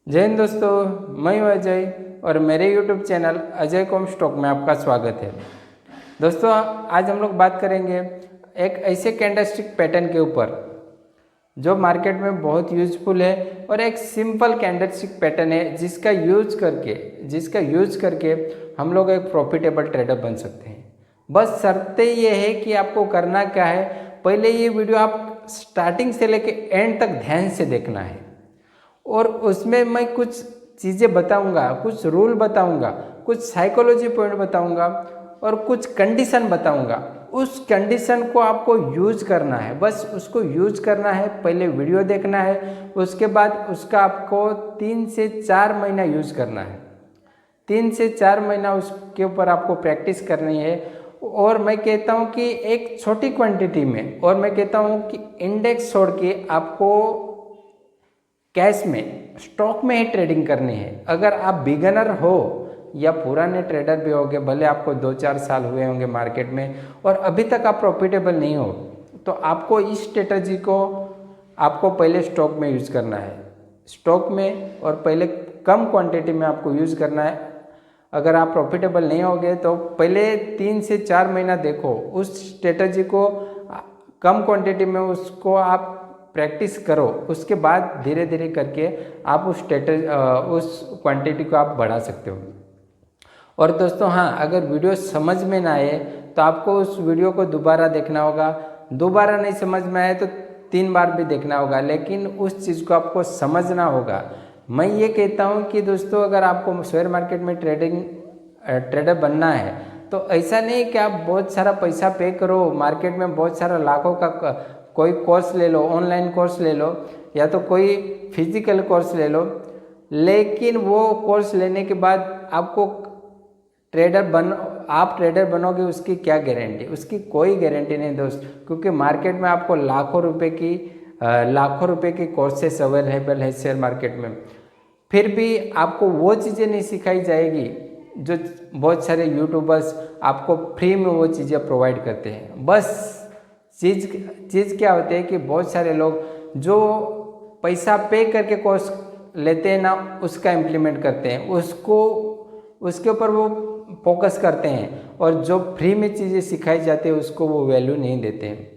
जय हिंद दोस्तों, मैं हूं अजय और मेरे YouTube channel Ajay com stock में आपका स्वागत है। दोस्तों, आज हम लोग बात करेंगे एक ऐसे कैंडलस्टिक पैटर्न के ऊपर जो मार्केट में बहुत यूजफुल है और एक सिंपल कैंडलस्टिक पैटर्न है जिसका यूज करके हम लोग एक प्रॉफिटेबल ट्रेडर बन सकते हैं। बस शर्तें ये है कि आपको करना क्या है। पहले ये वीडियो आप स्टार्टिंग से लेके एंड तक ध्यान से देखना है और उसमें मैं कुछ चीज़ें बताऊंगा, कुछ रूल बताऊंगा, कुछ साइकोलॉजी पॉइंट बताऊंगा और कुछ कंडीशन बताऊंगा। उस कंडीशन को आपको यूज करना है, बस उसको यूज करना है। पहले वीडियो देखना है, उसके बाद उसका आपको 3 से 4 महीना यूज करना है। 3 से 4 महीना उसके ऊपर आपको प्रैक्टिस करनी है। और मैं कहता हूँ कि एक छोटी क्वांटिटी में, और मैं कहता हूँ कि इंडेक्स छोड़ के आपको कैश में, स्टॉक में ही ट्रेडिंग करनी है। अगर आप बिगनर हो या पुराने ट्रेडर भी होंगे, भले आपको 2-4 साल हुए होंगे मार्केट में और अभी तक आप प्रॉफिटेबल नहीं हो, तो आपको इस स्ट्रेटजी को आपको पहले स्टॉक में यूज़ करना है। स्टॉक में और पहले कम क्वांटिटी में आपको यूज़ करना है। अगर आप प्रॉफिटेबल नहीं होगे तो पहले 3 से 4 महीना देखो उस स्ट्रेटजी को, कम क्वांटिटी में उसको आप प्रैक्टिस करो। उसके बाद धीरे धीरे करके आप उस क्वांटिटी को आप बढ़ा सकते हो। और दोस्तों हाँ, अगर वीडियो समझ में ना आए तो आपको उस वीडियो को दोबारा देखना होगा। दोबारा नहीं समझ में आए तो 3 बार भी देखना होगा, लेकिन उस चीज़ को आपको समझना होगा। मैं ये कहता हूँ कि दोस्तों, अगर आपको शेयर मार्केट में ट्रेडर बनना है तो ऐसा नहीं कि आप बहुत सारा पैसा पे करो, मार्केट में बहुत सारा लाखों का कोई कोर्स ले लो, ऑनलाइन कोर्स ले लो या तो कोई फिजिकल कोर्स ले लो, लेकिन वो कोर्स लेने के बाद आपको आप ट्रेडर बनोगे, उसकी क्या गारंटी? उसकी कोई गारंटी नहीं दोस्त, क्योंकि मार्केट में आपको लाखों रुपए की कोर्सेस अवेलेबल है शेयर मार्केट में। फिर भी आपको वो चीज़ें नहीं सिखाई जाएगी जो बहुत सारे यूट्यूबर्स आपको फ्री में वो चीज़ें प्रोवाइड करते हैं। बस चीज़ क्या होती है कि बहुत सारे लोग जो पैसा पे करके कोर्स लेते हैं ना, उसका इम्प्लीमेंट करते हैं, उसके ऊपर वो फोकस करते हैं, और जो फ्री में चीज़ें सिखाई जाती है उसको वो वैल्यू नहीं देते हैं।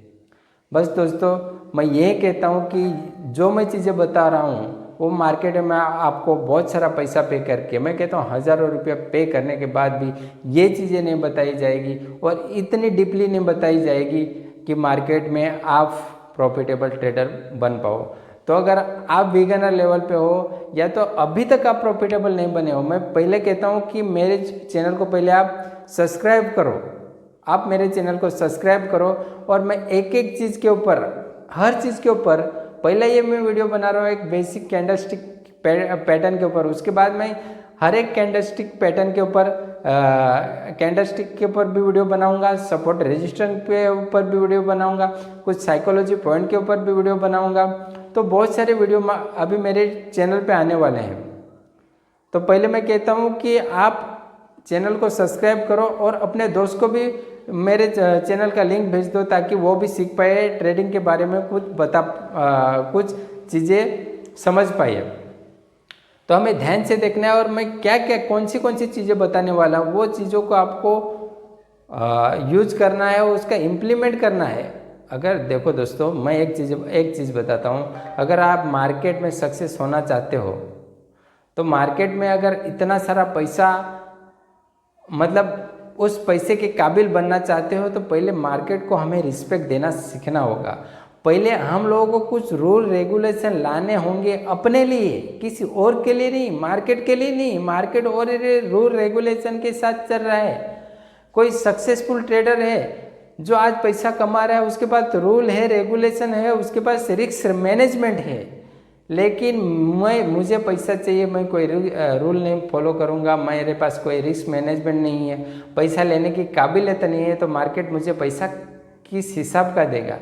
बस दोस्तों, मैं ये कहता हूँ कि जो मैं चीज़ें बता रहा हूँ वो मार्केट में आपको बहुत सारा पैसा पे करके, मैं कहता हूँ हज़ारों रुपया पे करने के बाद भी ये चीज़ें नहीं बताई जाएगी और इतनी डीपली नहीं बताई जाएगी कि मार्केट में आप प्रॉफिटेबल ट्रेडर बन पाओ। तो अगर आप बिगिनर लेवल पे हो या तो अभी तक आप प्रॉफिटेबल नहीं बने हो, मैं पहले कहता हूँ कि मेरे चैनल को पहले आप सब्सक्राइब करो। आप मेरे चैनल को सब्सक्राइब करो और मैं एक एक चीज़ के ऊपर, हर चीज़ के ऊपर, पहले ये मैं वीडियो बना रहा हूँ एक बेसिक कैंडलस्टिक पैटर्न के ऊपर, उसके बाद मैं हर एक कैंडलस्टिक पैटर्न के ऊपर कैंडलस्टिक के ऊपर भी वीडियो बनाऊंगा, सपोर्ट रेजिस्टेंस के ऊपर भी वीडियो बनाऊंगा, कुछ साइकोलॉजी पॉइंट के ऊपर भी वीडियो बनाऊंगा। तो बहुत सारे वीडियो अभी मेरे चैनल पे आने वाले हैं। तो पहले मैं कहता हूँ कि आप चैनल को सब्सक्राइब करो और अपने दोस्त को भी मेरे चैनल का लिंक भेज दो, ताकि वो भी सीख पाए ट्रेडिंग के बारे में, कुछ चीज़ें समझ पाए। तो हमें ध्यान से देखना है और मैं कौन सी चीज़ें बताने वाला हूँ, वो चीज़ों को आपको यूज करना है, उसका इम्प्लीमेंट करना है। अगर देखो दोस्तों, मैं एक चीज़ बताता हूँ। अगर आप मार्केट में सक्सेस होना चाहते हो तो मार्केट में अगर इतना सारा पैसा, मतलब उस पैसे के काबिल बनना चाहते हो, तो पहले मार्केट को हमें रिस्पेक्ट देना सीखना होगा। पहले हम लोगों को कुछ रूल रेगुलेशन लाने होंगे अपने लिए, किसी और के लिए नहीं, मार्केट के लिए नहीं। मार्केट और रूल रेगुलेशन के साथ चल रहा है। कोई सक्सेसफुल ट्रेडर है जो आज पैसा कमा रहा है, उसके पास रूल है, रेगुलेशन है, उसके पास रिस्क मैनेजमेंट है। लेकिन मुझे पैसा चाहिए, मैं कोई रूल नहीं फॉलो करूंगा, मेरे पास कोई रिस्क मैनेजमेंट नहीं है, पैसा लेने की काबिलियत नहीं है, तो मार्केट मुझे पैसा किस हिसाब का देगा?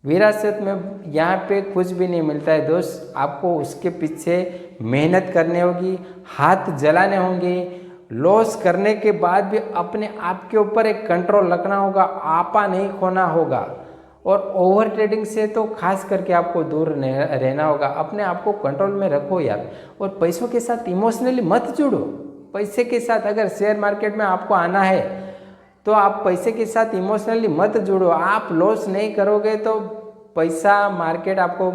विरासत में यहाँ पे कुछ भी नहीं मिलता है दोस्त। आपको उसके पीछे मेहनत करनी होगी, हाथ जलाने होंगे, लॉस करने के बाद भी अपने आप के ऊपर एक कंट्रोल रखना होगा, आपा नहीं खोना होगा। और ओवर ट्रेडिंग से तो खास करके आपको दूर रहना होगा। अपने आप को कंट्रोल में रखो यार, और पैसों के साथ इमोशनली मत जुड़ो। पैसे के साथ अगर शेयर मार्केट में आपको आना है तो आप पैसे के साथ इमोशनली मत जुड़ो। आप लॉस नहीं करोगे तो पैसा मार्केट आपको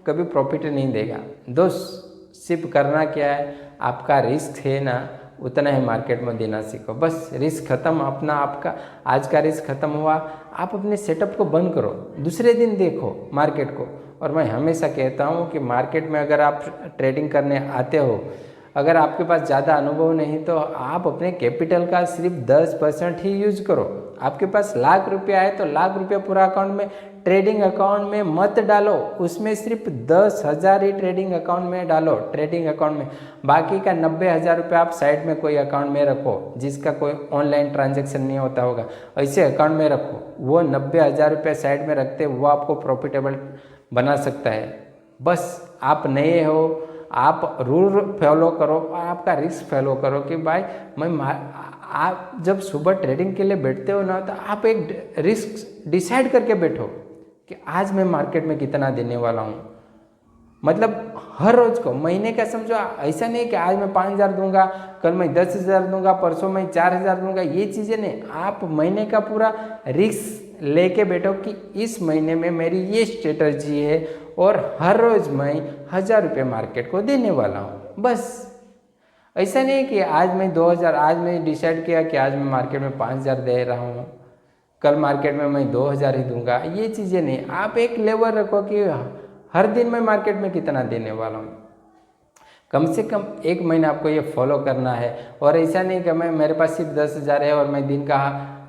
कभी प्रॉफिट नहीं देगा। दोस्त सिर्फ करना क्या है, आपका रिस्क है ना उतना ही मार्केट में देना सीखो। बस रिस्क खत्म, अपना आपका आज का रिस्क खत्म हुआ, आप अपने सेटअप को बंद करो, दूसरे दिन देखो मार्केट को। और मैं हमेशा कहता हूँ कि मार्केट में अगर आप ट्रेडिंग करने आते हो, अगर आपके पास ज़्यादा अनुभव नहीं तो आप अपने कैपिटल का सिर्फ 10% ही यूज करो। आपके पास लाख रुपया है तो लाख रुपया पूरा अकाउंट में ट्रेडिंग अकाउंट में मत डालो, उसमें सिर्फ 10,000 ही ट्रेडिंग अकाउंट में डालो, ट्रेडिंग अकाउंट में। बाकी का 90,000 रुपया आप साइड में कोई अकाउंट में रखो जिसका कोई ऑनलाइन ट्रांजैक्शन नहीं होता होगा, ऐसे अकाउंट में रखो। वो 90,000 रुपया साइड में रखते वो आपको प्रॉफिटेबल बना सकता है। बस आप नए हो, आप रूल फॉलो करो और आपका रिस्क फॉलो करो कि भाई आप जब सुबह ट्रेडिंग के लिए बैठते हो ना तो आप एक रिस्क डिसाइड करके बैठो कि आज मैं मार्केट में कितना देने वाला हूँ। मतलब हर रोज़ को, महीने का समझो, ऐसा नहीं कि आज मैं 5,000 दूंगा, कल मैं 10,000 दूंगा, परसों मैं 4,000 दूंगा, ये चीज़ें नहीं। आप महीने का पूरा रिस्क लेके बैठो कि इस महीने में मेरी ये स्ट्रेटजी है और हर रोज़ मैं 1,000 रुपये मार्केट को देने वाला हूँ। बस ऐसा नहीं कि आज मैं 2,000, आज मैं डिसाइड किया कि आज मैं मार्केट में 5,000 दे रहा हूँ, कल मार्केट में मैं 2,000 ही दूंगा, ये चीज़ें नहीं। आप एक लेवल रखो कि हर दिन मैं मार्केट में कितना देने वाला हूँ। कम से कम 1 महीना आपको ये फॉलो करना है। और ऐसा नहीं कि मेरे पास सिर्फ 10,000 है और मैं दिन का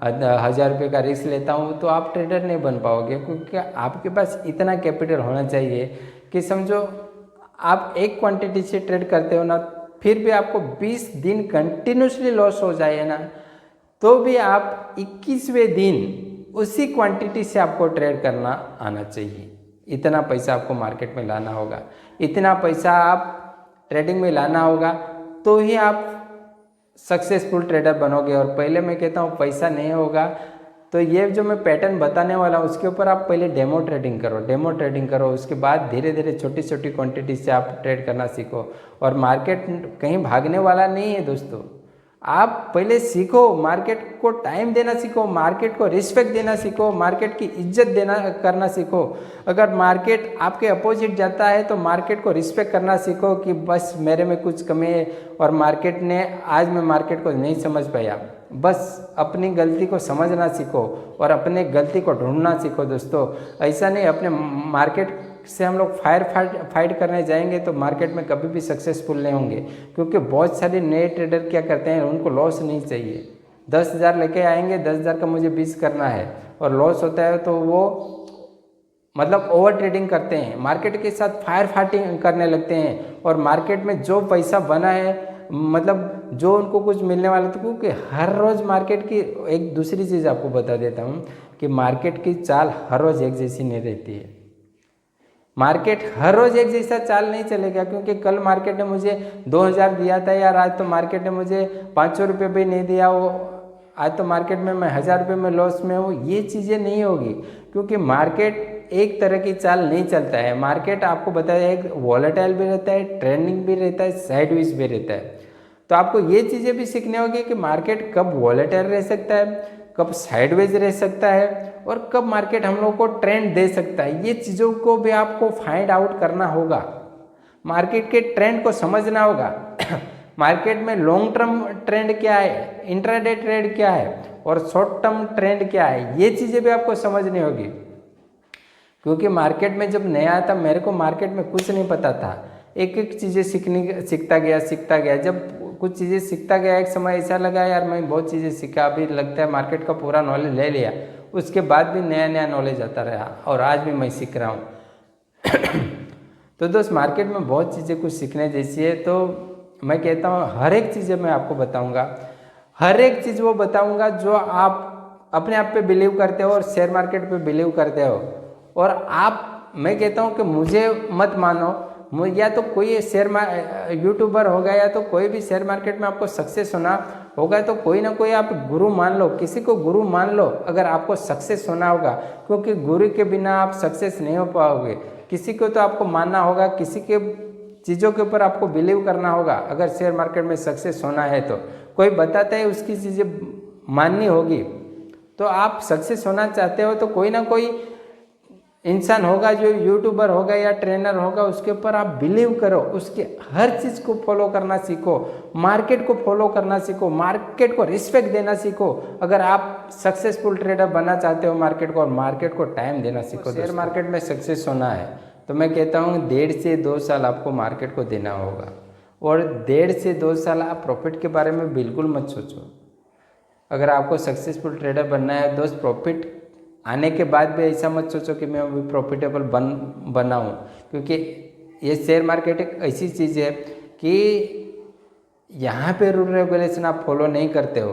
1,000 रुपये का रिस्क लेता हूँ तो आप ट्रेडर नहीं बन पाओगे, क्योंकि आपके पास इतना कैपिटल होना चाहिए कि समझो आप एक क्वांटिटी से ट्रेड करते हो ना, फिर भी आपको 20 दिन कंटिन्यूसली लॉस हो जाए ना, तो भी आप 21वें दिन उसी क्वांटिटी से आपको ट्रेड करना आना चाहिए। इतना पैसा आपको मार्केट में लाना होगा, इतना पैसा आप ट्रेडिंग में लाना होगा, तो ही आप सक्सेसफुल ट्रेडर बनोगे। और पहले मैं कहता हूँ पैसा नहीं होगा तो ये जो मैं पैटर्न बताने वाला हूँ उसके ऊपर आप पहले डेमो ट्रेडिंग करो, डेमो ट्रेडिंग करो, उसके बाद धीरे धीरे छोटी छोटी क्वांटिटी से आप ट्रेड करना सीखो। और मार्केट कहीं भागने वाला नहीं है दोस्तों, आप पहले सीखो, मार्केट को टाइम देना सीखो, मार्केट को रिस्पेक्ट देना सीखो, मार्केट की इज्जत देना करना सीखो। अगर मार्केट आपके अपोजिट जाता है तो मार्केट को रिस्पेक्ट करना सीखो कि बस मेरे में कुछ कमी है और मार्केट ने आज मैं मार्केट को नहीं समझ पाया। बस अपनी गलती को समझना सीखो और अपने गलती को ढूंढना सीखो दोस्तों। ऐसा नहीं अपने मार्केट से हम लोग फाइट करने जाएंगे तो मार्केट में कभी भी सक्सेसफुल नहीं होंगे, क्योंकि बहुत सारे नए ट्रेडर क्या करते हैं, उनको लॉस नहीं चाहिए। 10,000 लेके आएंगे, 10,000 का मुझे 20 करना है और लॉस होता है तो वो मतलब ओवर ट्रेडिंग करते हैं, मार्केट के साथ फाइटिंग करने लगते हैं और मार्केट में जो पैसा बना है मतलब जो उनको कुछ मिलने वाला था, क्योंकि हर रोज़ मार्केट की एक दूसरी चीज़ आपको बता देता हूँ कि मार्केट की चाल हर रोज़ एक जैसी नहीं रहती है। मार्केट हर रोज़ एक जैसा चाल नहीं चलेगा, क्योंकि कल मार्केट ने मुझे 2,000 दिया था यार, आज तो मार्केट ने मुझे 500 रुपये भी नहीं दिया, वो आज तो मार्केट में मैं 1,000 रुपये में लॉस में हूँ। ये चीज़ें नहीं होगी, क्योंकि मार्केट एक तरह की चाल नहीं चलता है। मार्केट आपको बताया एक वॉलेटाइल भी रहता है, ट्रेंडिंग भी रहता है, साइडवेज भी रहता है। तो आपको ये चीज़ें भी सीखनी होगी कि मार्केट कब वॉलेटाइल रह सकता है, कब साइडवेज रह सकता है और कब मार्केट हम लोग को ट्रेंड दे सकता है। ये चीज़ों को भी आपको फाइंड आउट करना होगा, मार्केट के ट्रेंड को समझना होगा। मार्केट में लॉन्ग टर्म ट्रेंड क्या है, इंट्राडे ट्रेंड क्या है और शॉर्ट टर्म ट्रेंड क्या है, ये चीज़ें भी आपको समझनी होगी। क्योंकि मार्केट में जब नया था मेरे को मार्केट में कुछ नहीं पता था, एक एक चीज़ें सीखता गया। जब कुछ चीज़ें सीखता गया, एक समय ऐसा लगा यार मैं बहुत चीज़ें सीखा, अभी लगता है मार्केट का पूरा नॉलेज ले लिया। उसके बाद भी नया नया नॉलेज आता रहा और आज भी मैं सीख रहा हूँ। तो दोस्त मार्केट में बहुत चीज़ें कुछ सीखने जैसी है, तो मैं कहता हूँ हर एक चीज़ें मैं आपको बताऊँगा, हर एक चीज़ वो बताऊँगा जो आप अपने आप पे बिलीव करते हो और शेयर मार्केट पे बिलीव करते हो। और आप, मैं कहता हूँ कि मुझे मत मानो, या तो कोई यूट्यूबर होगा या तो कोई भी शेयर मार्केट में आपको सक्सेस होना होगा, तो कोई ना कोई आप गुरु मान लो, किसी को गुरु मान लो अगर आपको सक्सेस होना होगा, क्योंकि गुरु के बिना आप सक्सेस नहीं हो पाओगे। किसी को तो आपको मानना होगा, किसी के चीज़ों के ऊपर आपको बिलीव करना होगा अगर शेयर मार्केट में सक्सेस होना है। तो कोई बताता है उसकी चीज़ें माननी होगी। तो आप सक्सेस होना चाहते हो तो कोई ना कोई इंसान होगा, जो यूट्यूबर होगा या ट्रेनर होगा, उसके ऊपर आप बिलीव करो, उसके हर चीज़ को फॉलो करना सीखो, मार्केट को फॉलो करना सीखो, मार्केट को रिस्पेक्ट देना सीखो। अगर आप सक्सेसफुल ट्रेडर बनना चाहते हो मार्केट को, और मार्केट को टाइम देना सीखो। शेयर मार्केट में सक्सेस होना है तो मैं कहता हूँ 1.5 से 2 साल आपको मार्केट को देना होगा, और 1.5 से 2 साल आप प्रॉफिट के बारे में बिल्कुल मत सोचो। अगर आपको सक्सेसफुल ट्रेडर बनना है दोस्त, प्रॉफिट आने के बाद भी ऐसा मत सोचो कि मैं अभी प्रॉफिटेबल बनाऊँ, क्योंकि ये शेयर मार्केट एक ऐसी चीज़ है कि यहाँ पे रूल रेगुलेशन आप फॉलो नहीं करते हो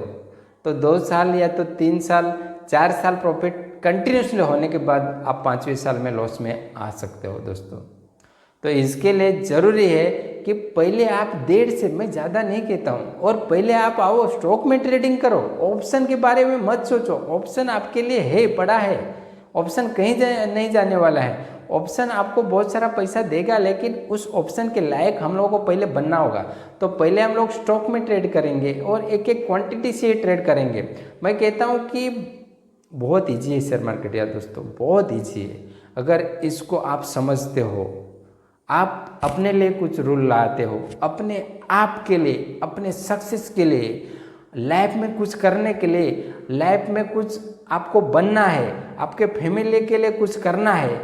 तो 2 साल या तो 3 साल 4 साल प्रॉफिट कंटिन्यूसली होने के बाद आप 5वें साल में लॉस में आ सकते हो दोस्तों। तो इसके लिए ज़रूरी है कि पहले आप 1.5 से, मैं ज़्यादा नहीं कहता हूँ, और पहले आप आओ स्टॉक में ट्रेडिंग करो। ऑप्शन के बारे में मत सोचो, ऑप्शन आपके लिए है, पड़ा है, ऑप्शन कहीं नहीं जाने वाला है। ऑप्शन आपको बहुत सारा पैसा देगा, लेकिन उस ऑप्शन के लायक हम लोगों को पहले बनना होगा। तो पहले हम लोग स्टॉक में ट्रेड करेंगे और एक एक क्वांटिटी से ही ट्रेड करेंगे। मैं कहता हूँ कि बहुत ईजी है शेयर मार्केट यार दोस्तों, बहुत ईजी है। अगर इसको आप समझते हो, आप अपने लिए कुछ रूल लाते हो, अपने आप के लिए, अपने सक्सेस के लिए, लाइफ में कुछ करने के लिए, लाइफ में कुछ आपको बनना है, आपके फैमिली के लिए कुछ करना है।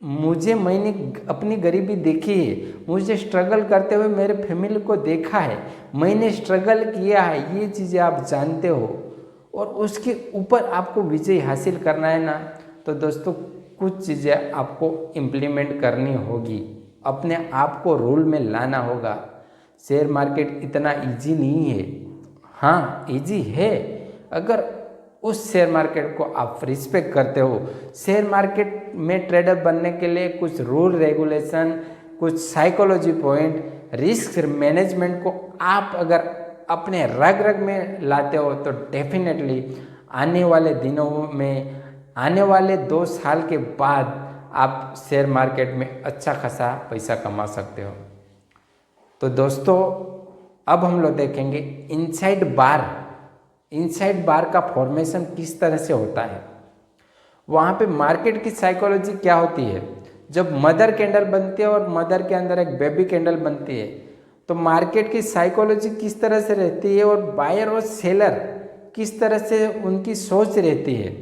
मुझे मैंने अपनी गरीबी देखी है, मुझे स्ट्रगल करते हुए मेरे फैमिली को देखा है, मैंने स्ट्रगल किया है, ये चीज़ें आप जानते हो, और उसके ऊपर आपको विजय हासिल करना है ना, तो दोस्तों कुछ चीज़ें आपको इम्प्लीमेंट करनी होगी, अपने आप को रूल में लाना होगा। शेयर मार्केट इतना इजी नहीं है। हाँ इजी है, अगर उस शेयर मार्केट को आप रिस्पेक्ट करते हो। शेयर मार्केट में ट्रेडर बनने के लिए कुछ रूल रेगुलेशन, कुछ साइकोलॉजी पॉइंट, रिस्क मैनेजमेंट को आप अगर अपने रग रग में लाते हो तो डेफिनेटली आने वाले दिनों में, आने वाले 2 साल के बाद आप शेयर मार्केट में अच्छा खासा पैसा कमा सकते हो। तो दोस्तों अब हम लोग देखेंगे इनसाइड बार का फॉर्मेशन किस तरह से होता है। वहाँ पे मार्केट की साइकोलॉजी क्या होती है। जब मदर कैंडल बनती है और मदर के अंदर एक बेबी कैंडल बनती है, तो मार्केट की साइकोलॉजी किस तरह से रहती है और बायर और सेलर किस तरह से उनकी सोच रहती है,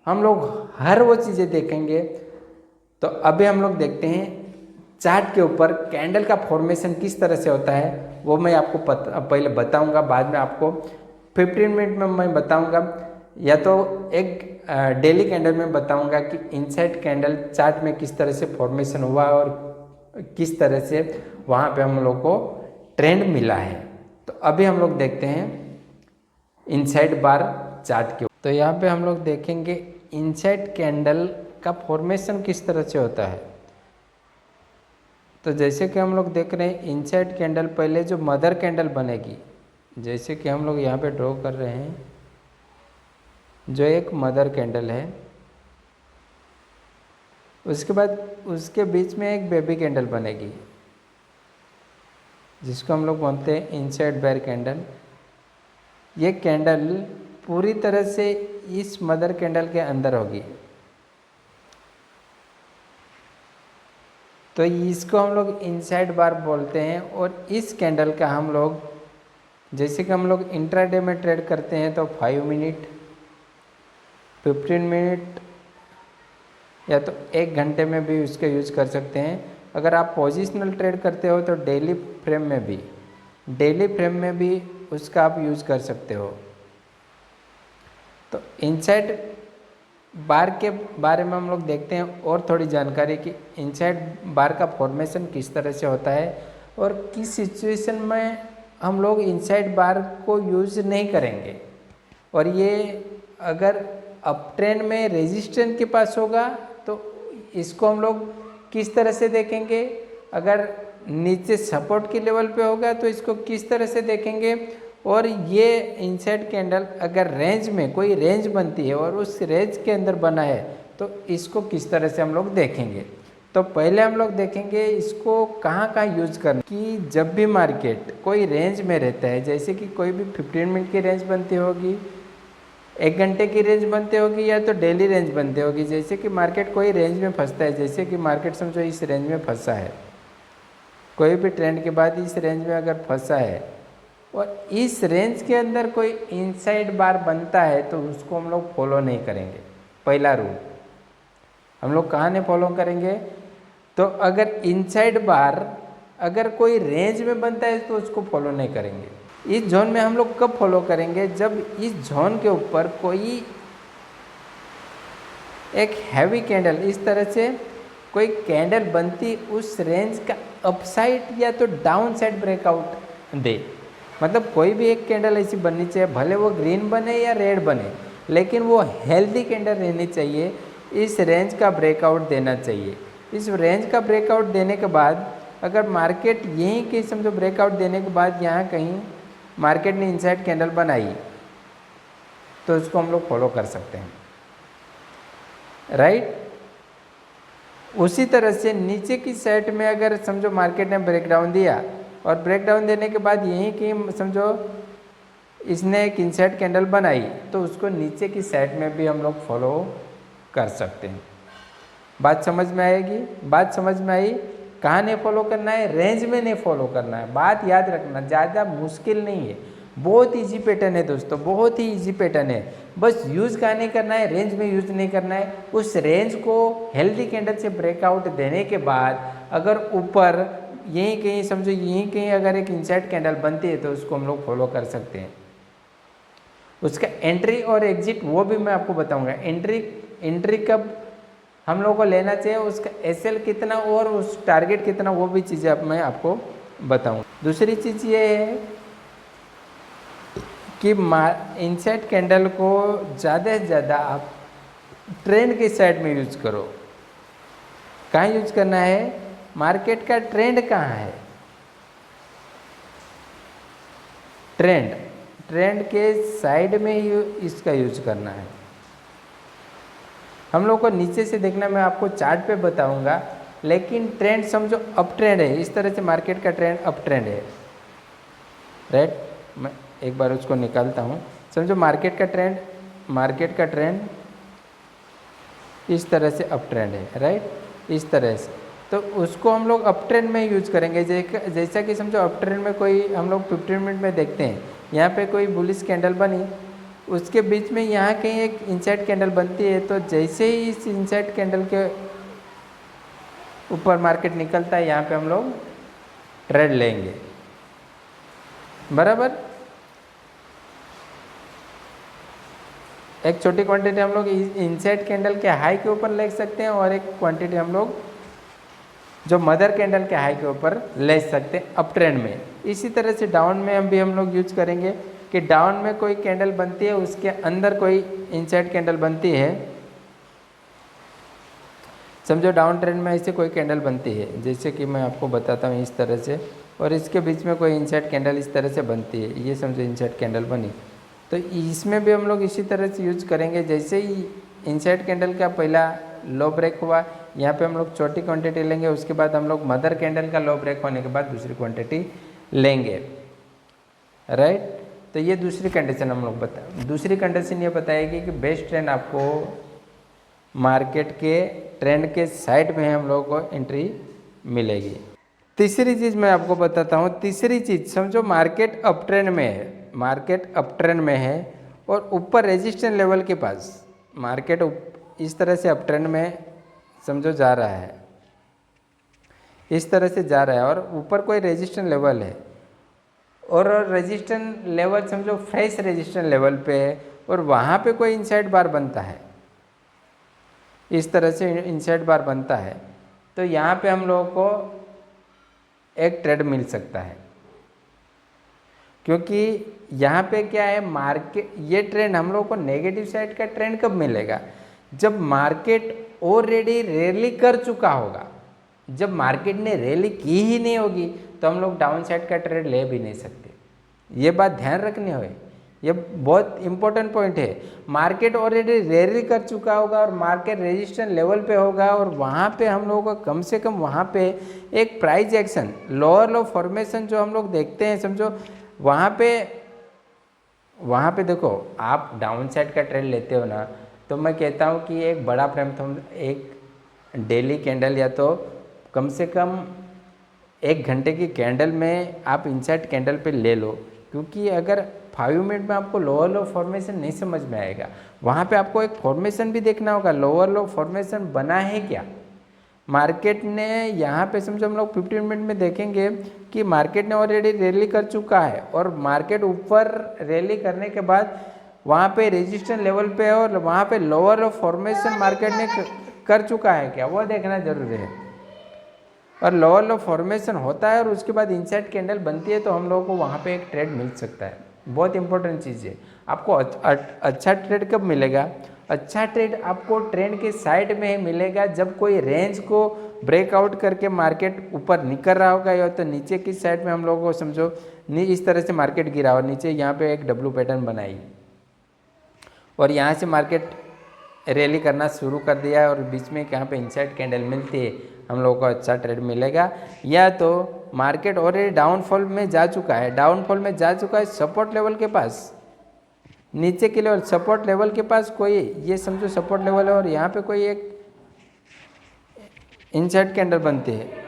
हम लोग हर वो चीज़ें देखेंगे। तो अभी हम लोग देखते हैं चार्ट के ऊपर कैंडल का फॉर्मेशन किस तरह से होता है, वो मैं आपको पहले बताऊंगा, बाद में आपको 15 मिनट में मैं बताऊंगा, या तो एक डेली कैंडल में बताऊंगा कि इनसाइड कैंडल चार्ट में किस तरह से फॉर्मेशन हुआ और किस तरह से वहाँ पे हम लोग को ट्रेंड मिला है। तो अभी हम लोग देखते हैं इनसाइड बार चार्ट के। तो यहाँ पे हम लोग देखेंगे इनसाइड कैंडल का फॉर्मेशन किस तरह से होता है। तो जैसे कि हम लोग देख रहे हैं इनसाइड कैंडल, पहले जो मदर कैंडल बनेगी, जैसे कि हम लोग यहाँ पे ड्रॉ कर रहे हैं, जो एक मदर कैंडल है, उसके बाद उसके बीच में एक बेबी कैंडल बनेगी जिसको हम लोग बोलते हैं इनसाइड बेयर कैंडल। ये कैंडल पूरी तरह से इस मदर कैंडल के अंदर होगी, तो इसको हम लोग इनसाइड बार बोलते हैं। और इस कैंडल का हम लोग, जैसे कि हम लोग इंट्राडे में ट्रेड करते हैं तो 5 मिनट, 15 मिनट या तो 1 घंटे में भी उसका यूज कर सकते हैं। अगर आप पोजिशनल ट्रेड करते हो तो डेली फ्रेम में भी उसका आप यूज कर सकते हो। तो इनसाइड बार के बारे में हम लोग देखते हैं और थोड़ी जानकारी कि इनसाइड बार का फॉर्मेशन किस तरह से होता है और किस सिचुएशन में हम लोग इनसाइड बार को यूज नहीं करेंगे। और ये अगर अप ट्रेंड में रेजिस्टेंस के पास होगा तो इसको हम लोग किस तरह से देखेंगे, अगर नीचे सपोर्ट के लेवल पे होगा तो इसको किस तरह से देखेंगे, और ये इनसाइड कैंडल अगर रेंज में कोई रेंज बनती है और उस रेंज के अंदर बना है तो इसको किस तरह से हम लोग देखेंगे। तो पहले हम लोग देखेंगे इसको कहाँ कहाँ यूज करना, कि जब भी मार्केट कोई रेंज में रहता है, जैसे कि कोई भी 15 मिनट की रेंज बनती होगी, 1 घंटे की रेंज बनती होगी, या तो डेली रेंज बनती होगी। जैसे कि मार्केट कोई रेंज में फंसता है, जैसे कि मार्केट समझो इस रेंज में फंसा है, कोई भी ट्रेंड के बाद इस रेंज में अगर फंसा है और इस रेंज के अंदर कोई इनसाइड बार बनता है तो उसको हम लोग फॉलो नहीं करेंगे। पहला रूल हम लोग कहाँ नहीं फॉलो करेंगे, तो अगर इनसाइड बार अगर कोई रेंज में बनता है तो उसको फॉलो नहीं करेंगे। इस जोन में हम लोग कब फॉलो करेंगे, जब इस जोन के ऊपर कोई एक हैवी कैंडल इस तरह से कोई कैंडल बनती उस रेंज का अपसाइड या तो डाउन साइड ब्रेकआउट दे। मतलब कोई भी एक कैंडल ऐसी बननी चाहिए, भले वो ग्रीन बने या रेड बने, लेकिन वो हेल्दी कैंडल रहनी चाहिए, इस रेंज का ब्रेकआउट देना चाहिए। इस रेंज का ब्रेकआउट देने के बाद अगर मार्केट यहीं कहीं समझो ब्रेकआउट देने के बाद यहाँ कहीं मार्केट ने इनसाइड कैंडल बनाई तो उसको हम लोग फॉलो कर सकते हैं, राइट। उसी तरह से नीचे की साइड में अगर समझो मार्केट ने ब्रेकडाउन दिया और ब्रेकडाउन देने के बाद यहीं कहीं समझो इसने एक इनसाइड कैंडल बनाई तो उसको नीचे की साइड में भी हम लोग फॉलो कर सकते हैं। बात समझ में आएगी, बात समझ में आई। कहाँ नहीं फॉलो करना है, रेंज में नहीं फॉलो करना है। बात याद रखना, ज़्यादा मुश्किल नहीं है, बहुत इजी पैटर्न है दोस्तों, बहुत ही इजी पैटर्न है। बस यूज़ कहाँ नहीं करना है, रेंज में यूज़ नहीं करना है। उस रेंज को हेल्दी कैंडल से ब्रेकआउट देने के बाद अगर ऊपर यहीं कहीं समझो यहीं कहीं अगर एक इनसाइड कैंडल बनती है तो उसको हम लोग फॉलो कर सकते हैं। उसका एंट्री और एग्जिट वो भी मैं आपको बताऊंगा। एंट्री कब हम लोगों को लेना चाहिए, उसका एसएल कितना और उस टारगेट कितना, वो भी चीज़ें अब मैं आपको बताऊंगा। दूसरी चीज़ ये है कि इनसाइड कैंडल को ज़्यादा से ज़्यादा आप ट्रेंड के साइड में यूज करो। कहाँ यूज करना है, मार्केट का ट्रेंड कहाँ है, ट्रेंड के साइड में ही इसका यूज करना है। हम लोग को नीचे से देखना मैं आपको चार्ट पे बताऊंगा, लेकिन ट्रेंड समझो अप ट्रेंड है, इस तरह से मार्केट का ट्रेंड अप ट्रेंड है, राइट। मैं एक बार उसको निकालता हूँ। समझो मार्केट का ट्रेंड इस तरह से अप ट्रेंड है, राइट, इस तरह से। तो उसको हम लोग अप ट्रेंड में यूज करेंगे। जैसा कि समझो अप ट्रेंड में कोई हम लोग 15 मिनट में देखते हैं, यहाँ पे कोई बुलिश कैंडल बनी, उसके बीच में यहाँ कहीं एक इनसाइड कैंडल बनती है, तो जैसे ही इस इनसाइड कैंडल के ऊपर मार्केट निकलता है यहाँ पे हम लोग ट्रेड लेंगे, बराबर। एक छोटी क्वांटिटी हम लोग इनसाइड कैंडल के हाई के ऊपर ले सकते हैं और एक क्वांटिटी हम लोग जो मदर कैंडल के हाई के ऊपर ले सकते हैं अप ट्रेंड में। इसी तरह से डाउन में हम लोग यूज करेंगे कि डाउन में कोई कैंडल बनती है, उसके अंदर कोई इनसाइड कैंडल बनती है। समझो डाउन ट्रेंड में ऐसे कोई कैंडल बनती है, जैसे कि मैं आपको बताता हूँ इस तरह से, और इसके बीच में कोई इनसाइड कैंडल इस तरह से बनती है, ये समझो इनसाइड कैंडल बनी, तो इसमें भी हम लोग इसी तरह से यूज करेंगे। जैसे ही इनसाइड कैंडल का पहला लो ब्रेक हुआ, यहाँ पे हम लोग छोटी क्वांटिटी लेंगे, उसके बाद हम लोग मदर कैंडल का लो ब्रेक होने के बाद दूसरी क्वांटिटी लेंगे, राइट। तो ये दूसरी कंडीशन हम लोग दूसरी कंडीशन ये बताएगी कि बेस्ट ट्रेंड आपको मार्केट के ट्रेंड के साइड में हम लोगों को एंट्री मिलेगी। तीसरी चीज़ मैं आपको बताता हूँ। तीसरी चीज़ समझो मार्केट अप ट्रेंड में है और ऊपर रेजिस्टेंस लेवल के पास मार्केट इस तरह से अप ट्रेंड में समझो जा रहा है, इस तरह से जा रहा है और ऊपर कोई रेजिस्टेंस लेवल है और रेजिस्टेंस लेवल समझो फ्रेश रेजिस्टेंस लेवल पे है और वहाँ पे कोई इनसाइड बार बनता है, इस तरह से इनसाइड बार बनता है, तो यहाँ पे हम लोगों को एक ट्रेड मिल सकता है। क्योंकि यहाँ पे क्या है, मार्केट ये ट्रेंड हम लोगों को नेगेटिव साइड का ट्रेंड कब मिलेगा, जब मार्केट ऑलरेडी रैली कर चुका होगा। जब मार्केट ने रैली की ही नहीं होगी तो हम लोग डाउन साइड का ट्रेड ले भी नहीं सकते। ये बात ध्यान रखनी हो, ये बहुत इंपॉर्टेंट पॉइंट है। मार्केट ऑलरेडी रैली कर चुका होगा और मार्केट रेजिस्टेंस लेवल पे होगा और वहाँ पे हम लोगों को कम से कम वहाँ पे एक प्राइस एक्शन लोअर लो फॉर्मेशन जो हम लोग देखते हैं, समझो वहाँ पे देखो, आप डाउन साइड का ट्रेड लेते हो ना, तो मैं कहता हूँ कि एक बड़ा फ्रेम थम एक डेली कैंडल या तो कम से कम 1 घंटे की कैंडल में आप इनसाइड कैंडल पे ले लो, क्योंकि अगर 5 मिनट में आपको लोअर लो फॉर्मेशन नहीं समझ में आएगा। वहाँ पे आपको एक फॉर्मेशन भी देखना होगा, लोअर लो फॉर्मेशन बना है क्या मार्केट ने। यहाँ पे समझो हम लोग 15 मिनट में देखेंगे कि मार्केट ने ऑलरेडी रैली कर चुका है और मार्केट ऊपर रैली करने के बाद वहाँ पे रेजिस्टेंस लेवल पे है और वहाँ पे लोअर लो फॉर्मेशन मार्केट ने कर चुका है क्या, वो देखना जरूरी है। और लोअर लो फॉर्मेशन होता है और उसके बाद इनसाइड कैंडल बनती है तो हम लोगों को वहाँ पे एक ट्रेड मिल सकता है। बहुत इंपॉर्टेंट चीज़ है। आपको अच्छा ट्रेड कब मिलेगा? अच्छा ट्रेड आपको ट्रेंड के साइड में ही मिलेगा जब कोई रेंज को ब्रेकआउट करके मार्केट ऊपर निकल रहा होगा, या तो नीचे की साइड में हम लोगों को समझो इस तरह से मार्केट गिरा और नीचे यहाँ पे एक डब्लू पैटर्न बनाई और यहाँ से मार्केट रैली करना शुरू कर दिया है और बीच में यहाँ पे इनसाइड कैंडल मिलती है, हम लोगों को अच्छा ट्रेड मिलेगा। या तो मार्केट ऑलरेडी डाउनफॉल में जा चुका है, सपोर्ट लेवल के पास, नीचे के लेवल सपोर्ट लेवल के पास कोई, ये समझो सपोर्ट लेवल है और यहाँ पे कोई एक इनसाइड कैंडल बनती है।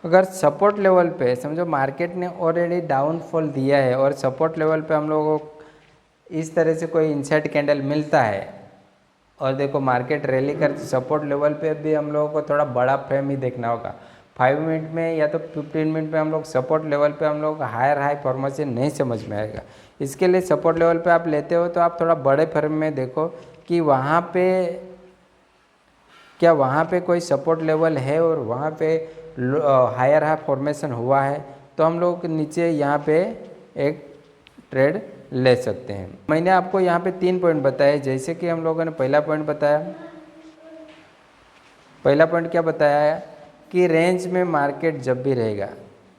अगर सपोर्ट लेवल पे समझो मार्केट ने ऑलरेडी डाउनफॉल दिया है और सपोर्ट लेवल पे हम लोगों को इस तरह से कोई इनसाइड कैंडल मिलता है और देखो मार्केट रैली कर सपोर्ट लेवल पे भी हम लोगों को थोड़ा बड़ा फ्रेम ही देखना होगा। 5 मिनट में या तो 15 मिनट में हम लोग सपोर्ट लेवल पे हम लोग हायर हाई फॉर्मेशन नहीं समझ में आएगा। इसके लिए सपोर्ट लेवल पे आप लेते हो तो आप थोड़ा बड़े फ्रेम में देखो कि वहाँ पे क्या वहाँ पे कोई सपोर्ट लेवल है और वहाँ पे हायर हाई फॉर्मेशन हुआ है तो हम लोग पीछे यहाँ पे एक ट्रेड ले सकते हैं। मैंने आपको यहाँ पे 3 पॉइंट बताए, जैसे कि हम लोगों ने पहला पॉइंट बताया, पहला पॉइंट क्या बताया है कि रेंज में मार्केट जब भी रहेगा,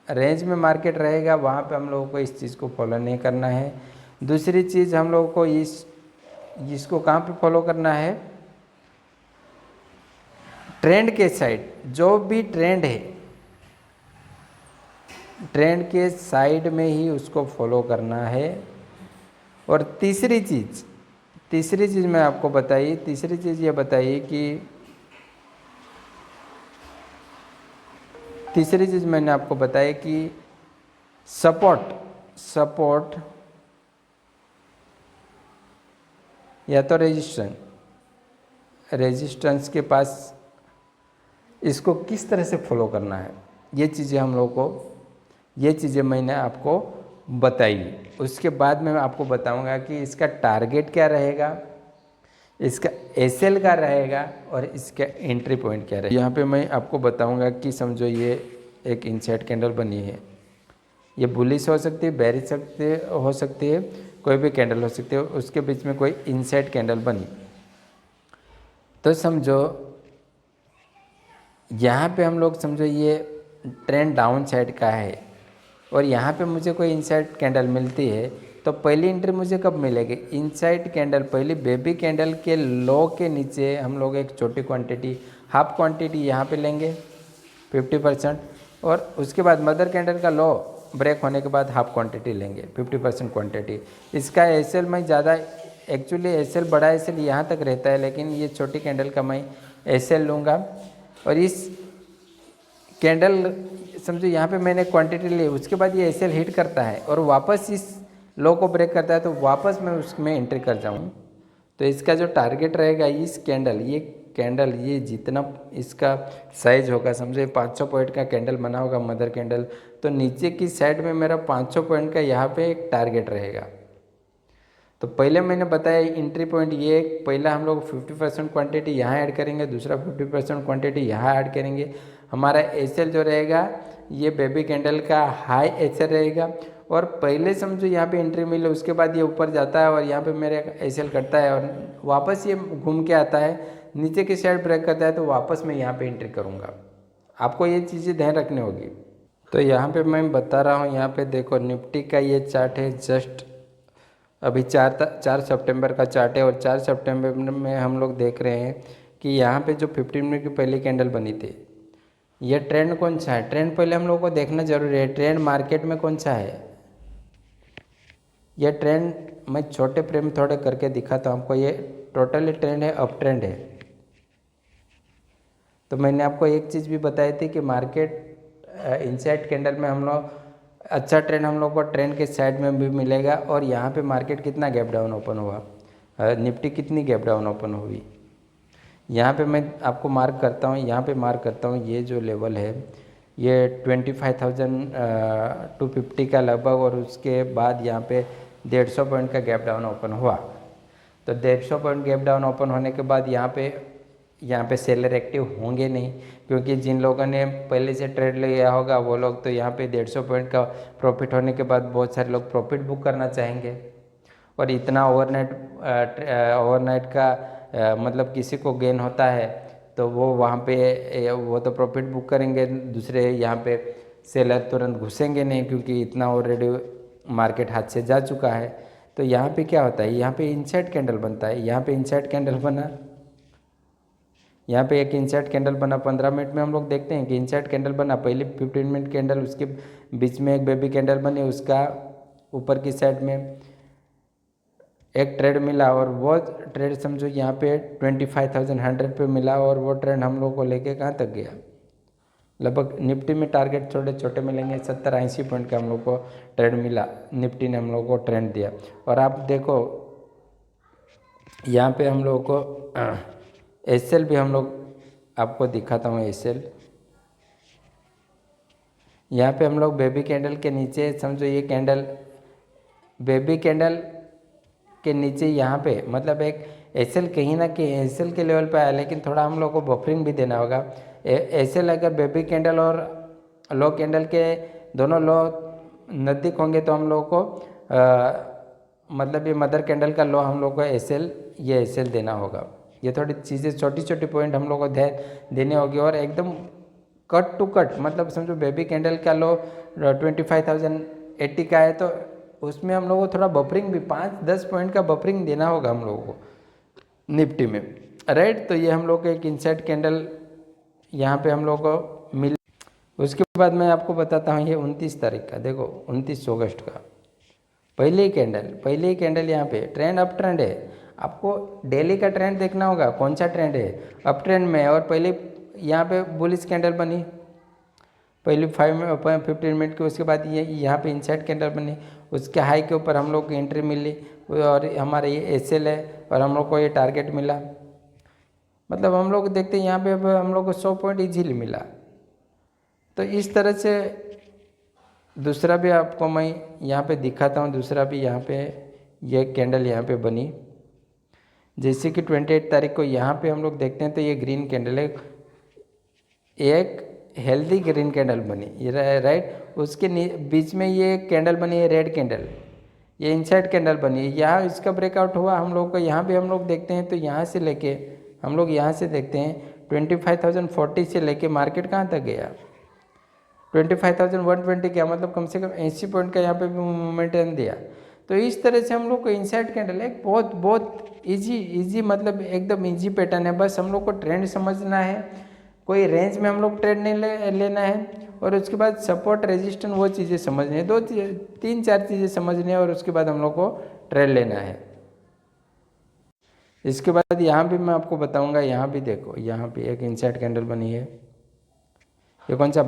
रेंज में मार्केट रहेगा वहाँ पे हम लोगों को इस चीज़ को फॉलो नहीं करना है। दूसरी चीज़ हम लोगों को इसको कहाँ पे फॉलो करना है, ट्रेंड के साइड, जो भी ट्रेंड है ट्रेंड के साइड में ही उसको फॉलो करना है। और तीसरी चीज़ मैं आपको बताइए, तीसरी चीज़ ये बताइए कि तीसरी चीज़ मैंने आपको बताया कि सपोर्ट या तो रेजिस्टेंस के पास इसको किस तरह से फॉलो करना है, ये चीज़ें हम लोग को, ये चीज़ें मैंने आपको बताई। उसके बाद मैं आपको बताऊंगा कि इसका टारगेट क्या रहेगा, इसका एसएल क्या रहेगा और इसका एंट्री पॉइंट क्या रहेगा। यहाँ पे मैं आपको बताऊंगा कि समझो ये एक इनसाइड कैंडल बनी है, ये बुलिश हो सकती है, बेरिश हो सकती है, कोई भी कैंडल हो सकती है, उसके बीच में कोई इनसाइड कैंडल बनी तो समझो यहाँ पे हम लोग समझो ये ट्रेंड डाउन साइड का है और यहाँ पे मुझे कोई इनसाइड कैंडल मिलती है तो पहली एंट्री मुझे कब मिलेगी, इनसाइड कैंडल, पहली बेबी कैंडल के लो के नीचे हम लोग एक छोटी क्वांटिटी, हाफ क्वांटिटी यहाँ पे लेंगे 50% और उसके बाद मदर कैंडल का लो ब्रेक होने के बाद हाफ क्वांटिटी लेंगे 50% क्वांटिटी। इसका एसएल मैं ज़्यादा, एक्चुअली एसएल बड़ा एसएल यहाँ तक रहता है, लेकिन ये छोटी कैंडल का मैं एसएल लूँगा और इस कैंडल समझो यहाँ पे मैंने क्वांटिटी ली, उसके बाद ये एसएल हिट करता है और वापस इस लो को ब्रेक करता है तो वापस मैं उसमें एंट्री कर जाऊँ। तो इसका जो टारगेट रहेगा इस कैंडल, ये कैंडल, ये जितना इसका साइज होगा, समझो 500 पॉइंट का कैंडल बना होगा मदर कैंडल, तो नीचे की साइड में मेरा 500 पॉइंट का यहाँ पे एक टारगेट रहेगा। तो पहले मैंने बताया एंट्री पॉइंट ये, पहला हम लोग 50% क्वांटिटी यहाँ ऐड करेंगे, दूसरा 50% क्वांटिटी यहाँ ऐड करेंगे। हमारा एसएल जो रहेगा ये बेबी कैंडल का हाई एसएल रहेगा और पहले समझो यहाँ पे एंट्री मिले, उसके बाद ये ऊपर जाता है और यहाँ पे मेरे एसएल करता है और वापस ये घूम के आता है नीचे की साइड ब्रेक करता है तो वापस मैं यहाँ पे एंट्री करूँगा। आपको ये चीज़ें ध्यान रखनी होगी। तो यहाँ पे मैं बता रहा हूँ, यहाँ पे देखो निफ्टी का ये चार्ट है, जस्ट अभी 4 सितंबर का चार्ट है और 4 सितंबर में हम लोग देख रहे हैं कि यहाँ पे जो 15 मिनट की पहली कैंडल बनी थी, ये ट्रेंड कौन सा है, ट्रेंड पहले हम लोग को देखना जरूरी है। ट्रेंड मार्केट में कौन सा है, ये ट्रेंड मैं छोटे फ्रेम थोड़े करके दिखाता हूँ आपको। ये टोटली ट्रेंड है, अप ट्रेंड है। तो मैंने आपको एक चीज़ भी बताई थी कि मार्केट इनसाइड कैंडल में हम लोग अच्छा ट्रेंड हम लोग को ट्रेंड के साइड में भी मिलेगा। और यहाँ पे मार्केट कितना गैप डाउन ओपन हुआ, निफ्टी कितनी गैप डाउन ओपन हुई, यहाँ पे मैं आपको मार्क करता हूँ, यहाँ पे मार्क करता हूँ। ये जो लेवल है ये 25,250 का लगभग, और उसके बाद यहाँ पे 150 पॉइंट का गैप डाउन ओपन हुआ। तो 150 पॉइंट गैप डाउन ओपन होने के बाद यहाँ पे सेलर एक्टिव होंगे नहीं, क्योंकि जिन लोगों ने पहले से ट्रेड लिया होगा वो लोग तो यहाँ पे 150 पॉइंट का प्रॉफिट होने के बाद बहुत सारे लोग प्रॉफिट बुक करना चाहेंगे। और इतना ओवरनाइट का मतलब किसी को गेन होता है तो वो वहाँ पे वो तो प्रॉफिट बुक करेंगे, दूसरे यहाँ पे सेलर तुरंत घुसेंगे नहीं, क्योंकि इतना ऑलरेडी मार्केट हाथ से जा चुका है। तो यहाँ पे क्या होता है, यहाँ पे इनसाइड कैंडल बनता है, यहाँ पे इनसाइड कैंडल बना, यहाँ पे एक इनसाइड कैंडल बना। 15 मिनट में हम लोग देखते हैं कि इनसाइड कैंडल बना, पहले 15 मिनट कैंडल, उसके बीच में एक बेबी कैंडल बनी, उसका ऊपर की साइड में एक ट्रेड मिला, और वो ट्रेड समझो यहाँ पे 25,100 पे मिला, और वो ट्रेंड हम लोग को लेके कहाँ तक गया, लगभग निफ्टी में टारगेट थोड़े छोटे मिलेंगे, 70-80 पॉइंट का हम लोग को ट्रेड मिला, निफ्टी ने हम लोग को ट्रेंड दिया। और आप देखो यहाँ पे हम लोग को एसएल भी हम लोग आपको दिखाता हूँ। एसएल यहाँ पे हम लोग बेबी कैंडल के नीचे समझो, ये कैंडल बेबी कैंडल के नीचे यहाँ पे मतलब एक एसएल कहीं ना कहीं एसएल के लेवल पे आया, लेकिन थोड़ा हम लोग को बफरिंग भी देना होगा। एसएल अगर बेबी कैंडल और लो कैंडल के दोनों लो नज़दीक होंगे तो हम लोग को मतलब ये मदर कैंडल का लो हम लोग को ये एसएल देना होगा। ये थोड़ी चीज़ें छोटी छोटी पॉइंट हम लोग को ध्यान देने होगी, और एकदम कट टू कट मतलब समझो बेबी कैंडल का लो 25,080 का है तो उसमें हम लोगों को थोड़ा बफरिंग भी 5-10 पॉइंट का बफरिंग देना होगा हम लोगों को निफ्टी में, राइट। तो ये हम लोग को एक इनसाइड कैंडल यहाँ पे हम लोग को मिल। उसके बाद मैं आपको बताता हूँ ये 29 तारीख का, देखो 29 अगस्त का पहले ही कैंडल यहाँ पे ट्रेंड अप ट्रेंड है। आपको डेली का ट्रेंड देखना होगा, कौन सा ट्रेंड है, अप ट्रेंड में। और पहले यहाँ पे बुलिश कैंडल बनी पहली 15 मिनट के, उसके बाद ये यहाँ पे इनसाइड कैंडल बनी, उसके हाई के ऊपर हम लोग को एंट्री मिली, और हमारा ये एसएल है और हम लोग को ये टारगेट मिला। मतलब हम लोग देखते हैं यहाँ पे हम लोग को 100 पॉइंट इजीली मिला। तो इस तरह से दूसरा भी आपको मैं यहाँ पे दिखाता हूँ, दूसरा भी यहाँ पे ये कैंडल यहाँ पे बनी, जैसे कि 28 तारीख को यहाँ पे हम लोग देखते हैं तो ये ग्रीन कैंडल है, एक हेल्दी ग्रीन कैंडल बनी, ये राइट। उसके बीच में ये कैंडल बनी है रेड कैंडल, ये इनसाइड कैंडल बनी है। यहाँ इसका ब्रेकआउट हुआ हम लोग को, यहाँ पे हम लोग देखते हैं तो यहाँ से लेके हम लोग यहाँ से देखते हैं 25,040 से लेके मार्केट कहाँ तक गया, 25,120 गया, मतलब कम से कम 80 पॉइंट का यहाँ पे भी मोमेंटम दिया। तो इस तरह से हम लोग को इनसाइड कैंडल एक बहुत इजी मतलब एकदम इजी पैटर्न है। बस हम लोग को ट्रेंड समझना है, कोई रेंज में हम लोग ट्रेड नहीं लेना है, और उसके बाद सपोर्ट रेजिस्टेंस वो चीज़ें समझनी है, 2-3-4 चीज़ें समझनी है, और उसके बाद हम लोग को ट्रेड लेना है। इसके बाद यहाँ भी मैं आपको बताऊंगा, यहाँ भी देखो यहाँ भी एक इनसाइड कैंडल बनी है, ये कौन सा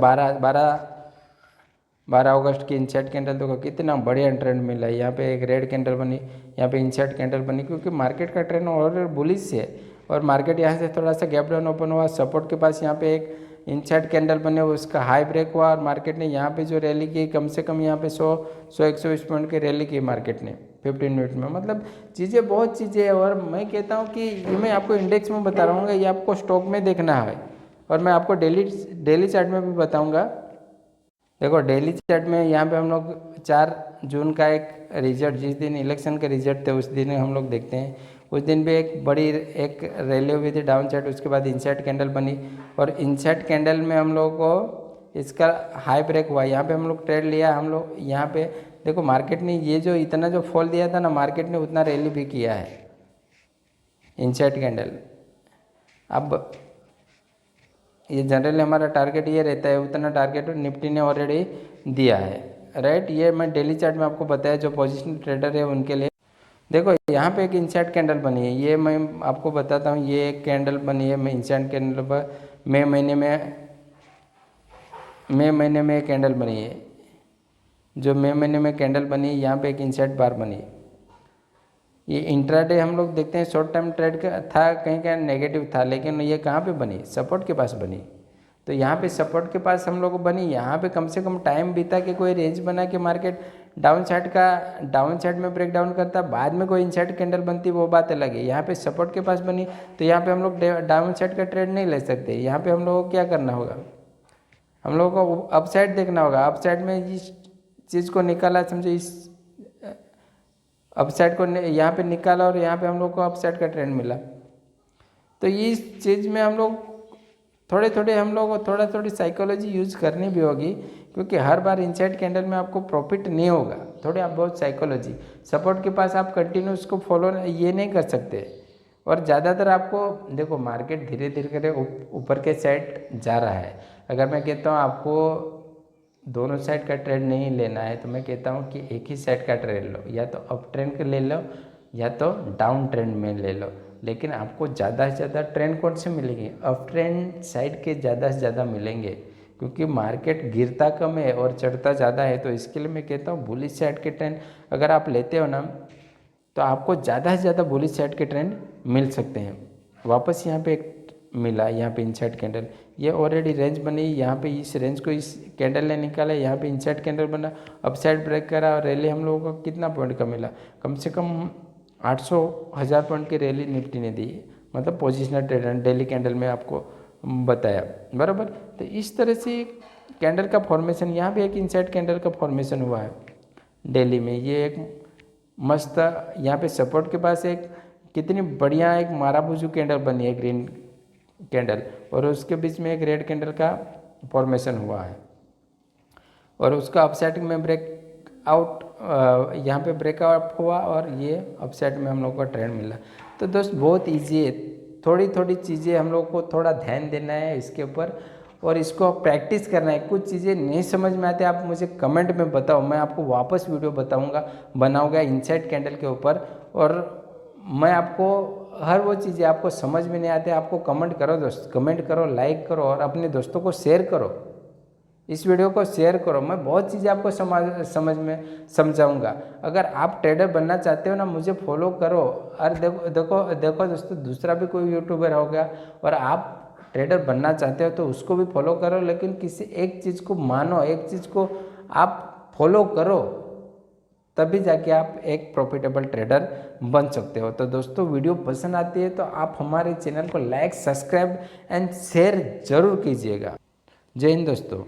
12 अगस्त की इनसाइड कैंडल देखो कितना बढ़िया ट्रेंड मिला है। यहाँ पे एक रेड कैंडल बनी, यहाँ पे इनसाइड कैंडल बनी, क्योंकि मार्केट का ट्रेंड और बुलिश है, और मार्केट यहाँ से थोड़ा सा गैप डाउन ओपन हुआ, सपोर्ट के पास यहाँ पे एक इनसाइड कैंडल बने, उसका हाई ब्रेक हुआ, और मार्केट ने यहाँ पे जो रैली की कम से कम यहाँ पे 100-120 पॉइंट की रैली की मार्केट ने 15 मिनट में। मतलब चीज़ें बहुत चीज़ें है, और मैं कहता हूँ कि ये मैं आपको इंडेक्स में बता रहा हूँ, ये आपको स्टॉक में देखना है, और मैं आपको डेली चार्ट में भी बताऊँगा। देखो डेली चार्ट में यहाँ पे हम लोग 4 जून का एक रिजल्ट, जिस दिन इलेक्शन के रिजल्ट थे उस दिन हम लोग देखते हैं, उस दिन भी एक बड़ी एक रैली हुई थी डाउन साइड, उसके बाद इनसाइड कैंडल बनी और इनसाइड कैंडल में हम लोगों को इसका हाई ब्रेक हुआ। यहाँ पे हम लोग ट्रेड लिया। हम लोग यहाँ पे देखो मार्केट ने ये जो इतना जो फॉल दिया था ना, मार्केट ने उतना रैली भी किया है इनसाइड कैंडल। अब ये जनरली हमारा टारगेट ये रहता है, उतना टारगेट निफ्टी ने ऑलरेडी दिया है, राइट। ये मैं डेली चार्ट में आपको बताया जो पोजिशनल ट्रेडर है उनके लिए। देखो यहाँ पे एक इनसाइड कैंडल बनी है, ये मैं आपको बताता हूँ। ये एक कैंडल बनी है मैं इनसाइड कैंडल पर मई महीने में एक कैंडल बनी है, जो मई महीने में कैंडल बनी है। यहाँ पे एक इनसाइड बार बनी है। ये इंट्राडे हम लोग देखते हैं शॉर्ट टर्म ट्रेड का था, कहीं कहीं नेगेटिव था, लेकिन ये कहाँ पे बनी? सपोर्ट के पास बनी। तो यहाँ पे सपोर्ट के पास हम लोग को बनी। यहाँ पे कम से कम टाइम बीता के कोई रेंज बना के मार्केट डाउन साइड में ब्रेक डाउन करता, बाद में कोई इनसाइड कैंडल बनती, वो बात अलग है। यहाँ पे सपोर्ट के पास बनी तो यहाँ पे हम लोग डाउन साइड का ट्रेड नहीं ले सकते। यहाँ पे हम लोगों को क्या करना होगा? हम लोगों को अप साइड देखना होगा। अप साइड में इस चीज़ को निकाला, समझो इस अपसाइड को यहाँ पे निकाला और यहाँ पे हम लोग को अपसाइड का ट्रेंड मिला। तो इस चीज़ में हम लोग थोड़े हम लोग को थोड़ी साइकोलॉजी यूज करनी भी होगी, क्योंकि हर बार इनसाइड कैंडल में आपको प्रॉफिट नहीं होगा। थोड़ी आप बहुत साइकोलॉजी, सपोर्ट के पास आप कंटिन्यू उसको फॉलो ये नहीं कर सकते। और ज़्यादातर आपको देखो मार्केट धीरे धीरे ऊपर के साइड जा रहा है। अगर मैं कहता हूँ आपको दोनों साइड का ट्रेड नहीं लेना है तो मैं कहता हूँ कि एक ही साइड का ट्रेड लो, या तो अप ट्रेंड का ले लो या तो डाउन ट्रेंड में ले लो। लेकिन आपको ज़्यादा से ज़्यादा ट्रेंड कौन से मिलेंगे? अप ट्रेंड साइड के ज़्यादा से ज़्यादा मिलेंगे, क्योंकि मार्केट गिरता कम है और चढ़ता ज़्यादा है। तो इसके लिए मैं कहता हूँ बुलिश साइड के ट्रेंड अगर आप लेते हो ना, तो आपको ज़्यादा से ज़्यादा बुलिश साइड के ट्रेंड मिल सकते हैं। वापस यहाँ पे एक मिला, यहाँ पे इनसाइड कैंडल, ये ऑलरेडी रेंज बनी, यहाँ पे इस रेंज को इस कैंडल ने निकाला, यहाँ पे इनसाइड कैंडल बना, अपसाइड ब्रेक करा और रैली हम लोगों को कितना पॉइंट का मिला? कम से कम 800,000 पॉइंट की रैली निफ्टी ने दी, मतलब पोजिशनल ट्रेडर डेली कैंडल में आपको बताया, बराबर। तो इस तरह से कैंडल का फॉर्मेशन, यहाँ पे एक इनसाइड कैंडल का फॉर्मेशन हुआ है डेली में। ये एक मस्त, यहाँ पे सपोर्ट के पास एक कितनी बढ़िया एक माराबुजू कैंडल बनी है, ग्रीन कैंडल, और उसके बीच में एक रेड कैंडल का फॉर्मेशन हुआ है और उसका अपसाइड में ब्रेक आउट, यहाँ पे ब्रेकआउट हुआ और ये अपसाइड में हम लोग को ट्रेंड मिला। तो दोस्त बहुत इजी है, थोड़ी चीज़ें हम लोग को थोड़ा ध्यान देना है इसके ऊपर और इसको प्रैक्टिस करना है। कुछ चीज़ें नहीं समझ में आते आप मुझे कमेंट में बताओ, मैं आपको वापस वीडियो बनाऊंगा इनसाइड कैंडल के ऊपर। और मैं आपको हर वो चीज़ें आपको समझ में नहीं आते, आपको कमेंट करो दोस्त, कमेंट करो, लाइक करो और अपने दोस्तों को शेयर करो, इस वीडियो को शेयर करो। मैं बहुत चीज़ें आपको समझ में समझाऊंगा। अगर आप ट्रेडर बनना चाहते हो ना, मुझे फॉलो करो। और देखो दोस्तों, दूसरा भी कोई यूट्यूबर होगा और आप ट्रेडर बनना चाहते हो तो उसको भी फॉलो करो, लेकिन किसी एक चीज़ को मानो, एक चीज़ को आप फॉलो करो, तभी जाके आप एक प्रॉफिटेबल ट्रेडर बन सकते हो। तो दोस्तों वीडियो पसंद आती है तो आप हमारे चैनल को लाइक, सब्सक्राइब एंड शेयर जरूर कीजिएगा। जय हिंद दोस्तों।